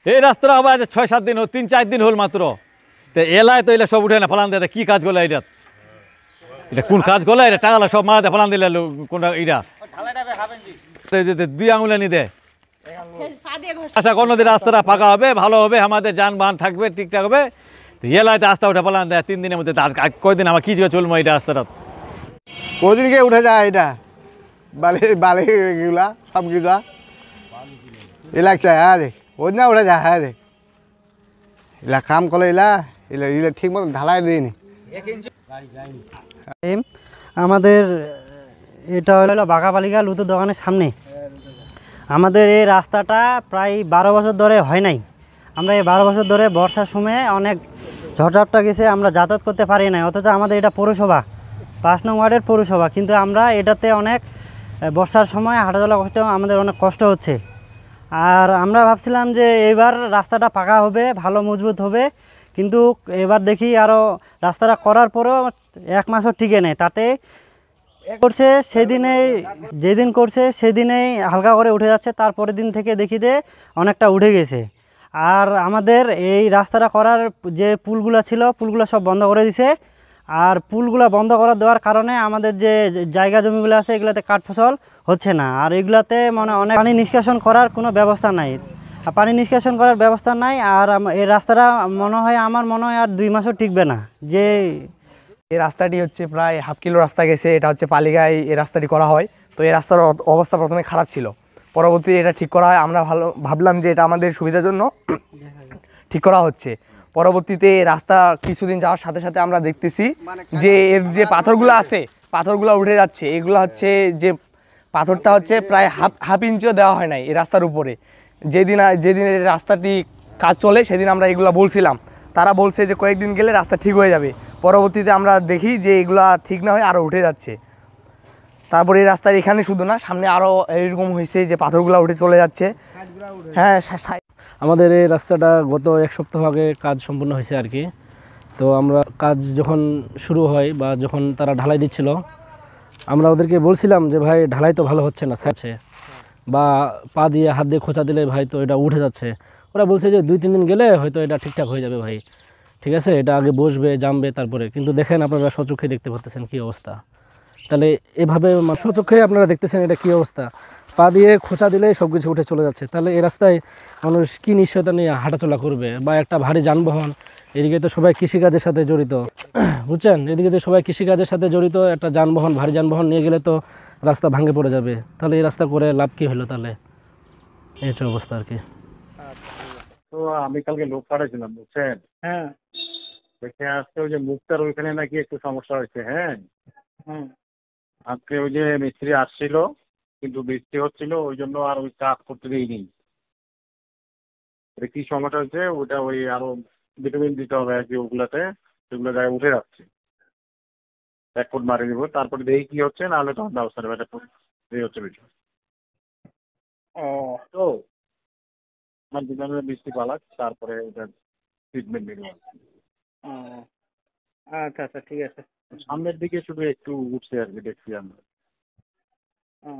এই রাস্তাটা হবে আজ 6-7 দিন হল, 3-4 দিন হল মাত্র। তো এলায় তো এলে সব উঠে না ফেলান দেয়, কি কাজ করলে এটা? এটা কোন কাজ করলে? এটা টাকালা সব মারাতে ফেলান দিলে কোনটা এটা 2 আঙুলে নি দেয়। আশা কোনোদিন রাস্তাটা ফাঁকা হবে, ভালো হবে, আমাদের যানবাহন থাকবে, ঠিকঠাক হবে। তো এলায় তো রাস্তা উঠে ফেলান দেয় 3 দিনের মধ্যে। কয়দিন আমার কি যে চলবো এই রাস্তাটা? কদিনকে উঠে যায় এটা বালি বালি এগুলা সবগুলা এলাকা হ্যাঁ রে ওদিন উঠে যায় হ্যাঁ রে এলা কাম করলে এলা এলা এলা ঠিক মতো ঢালাই দিইনি। আমাদের এটা হলো বাঘাবালিকা লুতুর দোকানের সামনে। আমাদের এই রাস্তাটা প্রায় 12 বছর ধরে হয় নাই। আমরা এই 12 বছর ধরে বর্ষার সময়ে অনেক ঝড়ঝাপটা গেছে, আমরা যাতায়াত করতে পারি না। অথচ আমাদের এটা পৌরসভা, 5 নং ওয়ার্ডের পৌরসভা, কিন্তু আমরা এটাতে অনেক বর্ষার সময় হাঁটাচলা করতে আমাদের অনেক কষ্ট হচ্ছে। আর আমরা ভাবছিলাম যে এবার রাস্তাটা পাকা হবে, ভালো মজবুত হবে, কিন্তু এবার দেখি আরও রাস্তাটা করার পরেও 1 মাসও টিকে নেই। তাতে করছে সেদিনেই, যেদিন করছে সেদিনেই হালকা করে উঠে যাচ্ছে, তারপরের দিন থেকে দেখি যে অনেকটা উঠে গেছে। আর আমাদের এই রাস্তাটা করার যে পুলগুলো ছিল, পুলগুলো সব বন্ধ করে দিছে। আর পুলগুলো বন্ধ করে দেওয়ার কারণে আমাদের যে জায়গা জমিগুলো আছে এগুলোতে কাঠ ফসল হচ্ছে না। আর এগুলাতে মানে অনেক পানি নিষ্কাশন করার কোনো ব্যবস্থা নাই, পানি নিষ্কাশন করার ব্যবস্থা নাই। আর এই রাস্তাটা আমার মনে হয় আর 2 মাসও টিকবে না। যে এই রাস্তাটি হচ্ছে প্রায় 1/2 কিলো রাস্তা গেছে, এটা হচ্ছে পালিগায় এই রাস্তাটি করা হয়। তো এই রাস্তার অবস্থা প্রথমে খারাপ ছিল, পরবর্তীতে এটা ঠিক করা হয়। আমরা ভাবলাম যে এটা আমাদের সুবিধার জন্য ঠিক করা হচ্ছে। পরবর্তীতে রাস্তা কিছুদিন যাওয়ার সাথে সাথে আমরা দেখতেছি যে এর যে পাথরগুলো আছে, পাথরগুলো উঠে যাচ্ছে। এগুলো হচ্ছে যে পাথরটা হচ্ছে প্রায় হাফ ইঞ্চিও দেওয়া হয় নাই এই রাস্তার উপরে। যেদিন এই রাস্তাটি কাজ চলে সেদিন আমরা এগুলো বলছিলাম, তারা বলছে যে কয়েকদিন গেলে রাস্তা ঠিক হয়ে যাবে। পরবর্তীতে আমরা দেখি যে এগুলা ঠিক না হয়ে আরও উঠে যাচ্ছে। তারপরে এই রাস্তার এখানে শুধু না, সামনে আরও এরকম হয়েছে যে পাথরগুলো উঠে চলে যাচ্ছে। হ্যাঁ, আমাদের এই রাস্তাটা গত 1 সপ্তাহ আগে কাজ সম্পূর্ণ হয়েছে আর কি। তো আমরা কাজ যখন শুরু হয় বা যখন তারা ঢালাই দিচ্ছিল, আমরা ওদেরকে বলছিলাম যে ভাই ঢালাই তো ভালো হচ্ছে না, স্যারছে বা পা দিয়ে হাত দিয়ে খোঁচা দিলে ভাই তো এটা উঠে যাচ্ছে। ওরা বলছে যে 2-3 দিন গেলে হয়তো এটা ঠিকঠাক হয়ে যাবে ভাই, ঠিক আছে, এটা আগে বসবে জামবে তারপরে। কিন্তু দেখেন আপনারা স্বচক্ষে দেখতে পাচ্ছেন কী অবস্থা। তাহলে এভাবে স্বচক্ষে আপনারা দেখতেছেন এটা কী অবস্থা, পা দিয়ে খোঁচা দিলেই সব কিছু উঠে চলে যাচ্ছে। তাহলে এই রাস্তায় মানুষ কী নিশ্চয়তা নিয়ে হাঁটাচলা করবে? বা একটা ভারী যানবাহন, এদিকে তো সবাই কৃষিকাজের সাথে জড়িত, বুঝছেন, এদিকে তো সবাই কৃষিকাজের সাথে জড়িত, একটা যানবাহন, ভারী যানবাহন নিয়ে গেলে তো রাস্তা ভাঙে পড়ে যাবে। তাহলে এই রাস্তা করে লাভ কী হলো? তাহলে এই হচ্ছে অবস্থা আর কি। তো আমি কালকে লোক পাঠাইছিলাম, বুঝছেন? হ্যাঁ, দেখে আসতে ওই যে মুক্তার ওইখানে নাকি একটু সমস্যা হয়েছে। হ্যাঁ, হুম, আজকে ওই যে মিস্ত্রি আসছিল, কিন্তু বৃষ্টি হচ্ছিল ওই জন্য আর ওই কাজ করতে দিইনি। কি সমস্যা হয়েছে ওইটা ওই আরো ভিটামিন দিতে হবে আর কি ওগুলাতে, সেগুলো গায়ে উঠে যাচ্ছে। 1 ফুট মারি দিব, তারপরে দেখি কি হচ্ছে, নাহলে তখন ব্যবস্থা নেবে। এটা এই হচ্ছে বিষয়। ও, তো আমার দিনের বৃষ্টি পালাক, তারপরে এটা ট্রিটমেন্ট নিব। ও, আচ্ছা আচ্ছা, ঠিক আছে। সামনের দিকে শুধু একটু উঠছে আর কি, দেখছি আমরা। ও।